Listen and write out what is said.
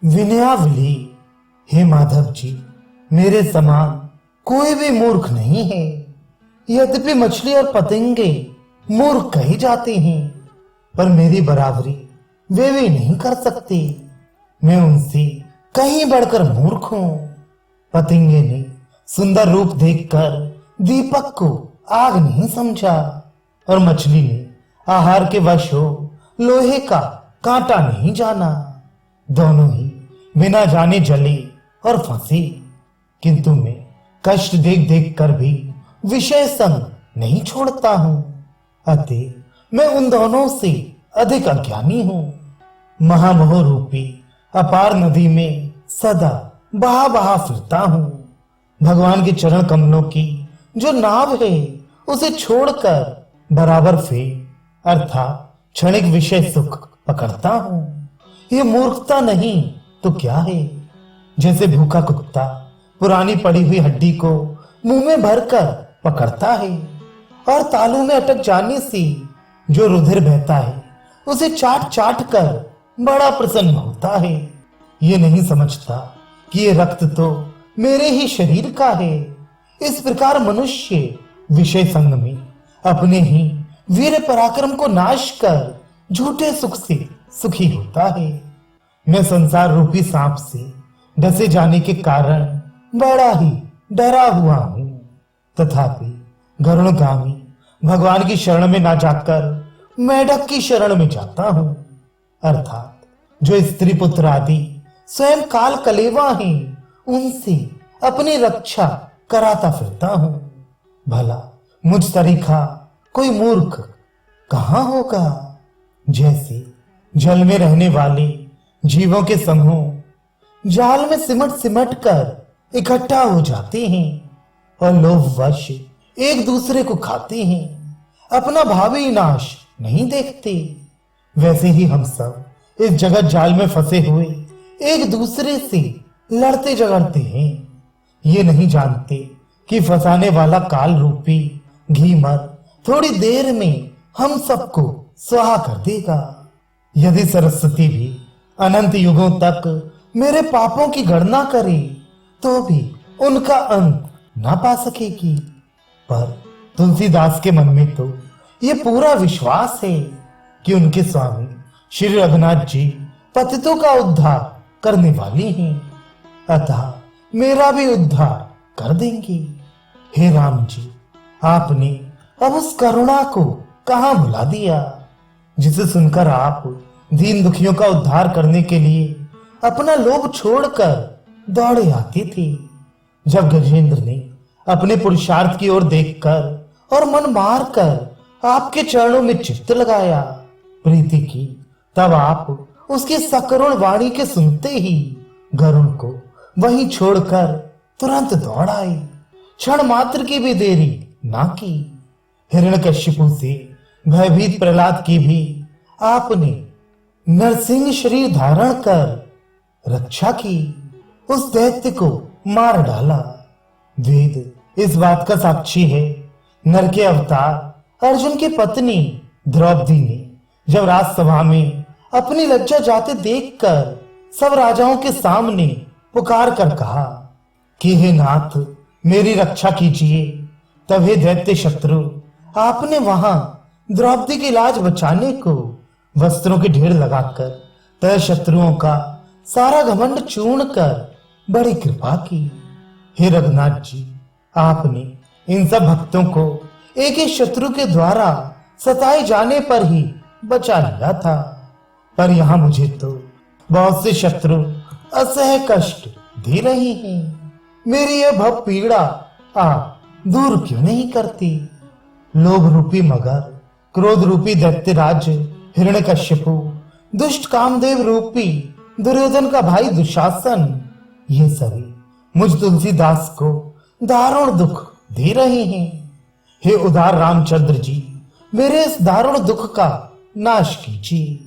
विनयावली, हे माधव जी, मेरे समान कोई भी मूर्ख नहीं है। यद्यपि मछली और पतंगे मूर्ख कही जाते हैं, पर मेरी बराबरी वे भी नहीं कर सकते। मैं उनसे कहीं बढ़कर मूर्ख हूं। पतंगे ने सुंदर रूप देखकर दीपक को आग नहीं समझा, और मछली ने आहार के वश हो लोहे का कांटा नहीं जाना। दोनों ही बिना जाने जले और फंसे, किंतु मैं कष्ट देख देख कर भी विषय संग नहीं छोड़ता हूं। अतः मैं उन दोनों से अधिक अज्ञानी हूं। महामोह रूपी अपार नदी में सदा बहा बहा फिरता हूं। भगवान के चरण कमलों की जो नाव है, उसे छोड़कर बराबर फेर अर्थात क्षणिक विषय सुख पकड़ता हूं। ये मूर्खता नहीं तो क्या है? जैसे भूखा कुत्ता पुरानी पड़ी हुई हड्डी को मुंह में भरकर पकड़ता है, और तालू में अटक जाने से जो रुधिर बहता है उसे चाट चाट कर बड़ा प्रसन्न होता है। ये नहीं समझता कि ये रक्त तो मेरे ही शरीर का है। इस प्रकार मनुष्य विषय संग में अपने ही वीर पराक्रम को नाश कर झूठे सुख से सुखी होता है। मैं संसार रूपी सांप से डसे जाने के कारण बड़ा ही डरा हुआ हूं। तथापि गरुणगामी भगवान की शरण में ना जाकर मेढक की शरण में जाता हूं, अर्थात जो स्त्री पुत्र आदि स्वयं काल कलेवा हैं, उनसे अपनी रक्षा कराता फिरता हूं। भला मुझ तरीका कोई मूर्ख कहां होगा? जैसे जल में रहने वाले जीवों के समूह जाल में सिमट सिमट कर इकट्ठा हो जाते हैं और लोभवश एक दूसरे को खाते हैं, अपना भावी नाश नहीं देखते। वैसे ही हम सब इस जगत जाल में फंसे हुए एक दूसरे से लड़ते झगड़ते हैं। ये नहीं जानते कि फंसाने वाला काल रूपी घीमर थोड़ी देर में हम सबको स्वाहा कर देगा। यदि सरस्वती भी अनंत युगों तक मेरे पापों की गणना करे तो भी उनका अंत ना पा सकेगी। पर तुलसीदास के मन में तो ये पूरा विश्वास है कि उनके स्वामी श्री रघुनाथ जी पतितों का उद्धार करने वाले हैं, अतः मेरा भी उद्धार कर देंगे। हे राम जी, आपने अब उस करुणा को कहां भुला दिया, जिसे सुनकर आप दीन दुखियों का उद्धार करने के लिए अपना लोभ छोड़कर दौड़े आते थे। जब गजेंद्र ने अपने पुरुषार्थ की ओर देखकर और मन मार कर आपके चरणों में चित्त लगाया, प्रीति की, तब आप उसकी सकरुण वाणी के सुनते ही गरुण को वहीं छोड़कर तुरंत दौड़ आए। क्षण मात्र की भी देरी ना की। हिरण्यकश्यपु से भयभीत प्रहलाद की भी आपने नरसिंह शरीर धारण कर रक्षा की, उस दैत्य को मार डाला। वेद इस बात का साक्षी है। नर के अवतार अर्जुन की पत्नी द्रौपदी ने जब राजसभा में अपनी लज्जा जाते देखकर सब राजाओं के सामने पुकार कर कहा कि हे नाथ, मेरी रक्षा कीजिए, तब हे दैत्य शत्रु, आपने वहां द्रौपदी की लाज बचाने को वस्त्रों के ढेर लगाकर तय शत्रुओं का सारा घमंड चूर्ण कर बड़ी कृपा की। हे रघुनाथ जी, आपने इन सब भक्तों को एक ही शत्रु के द्वारा सताए जाने पर ही बचा लिया था, पर यहां मुझे तो बहुत से शत्रु असह्य कष्ट दे रही हैं। मेरी यह भव पीड़ा आप दूर क्यों नहीं करती? लोभ रूपी मगर, क्रोध रूपी दैत्यराज हिरण्यकश्यपु, दुष्ट कामदेव रूपी दुर्योधन का भाई दुशासन, ये सभी मुझ तुलसीदास को दारुण दुख दे रहे हैं। हे उदार रामचंद्र जी, मेरे इस दारुण दुख का नाश कीजिए।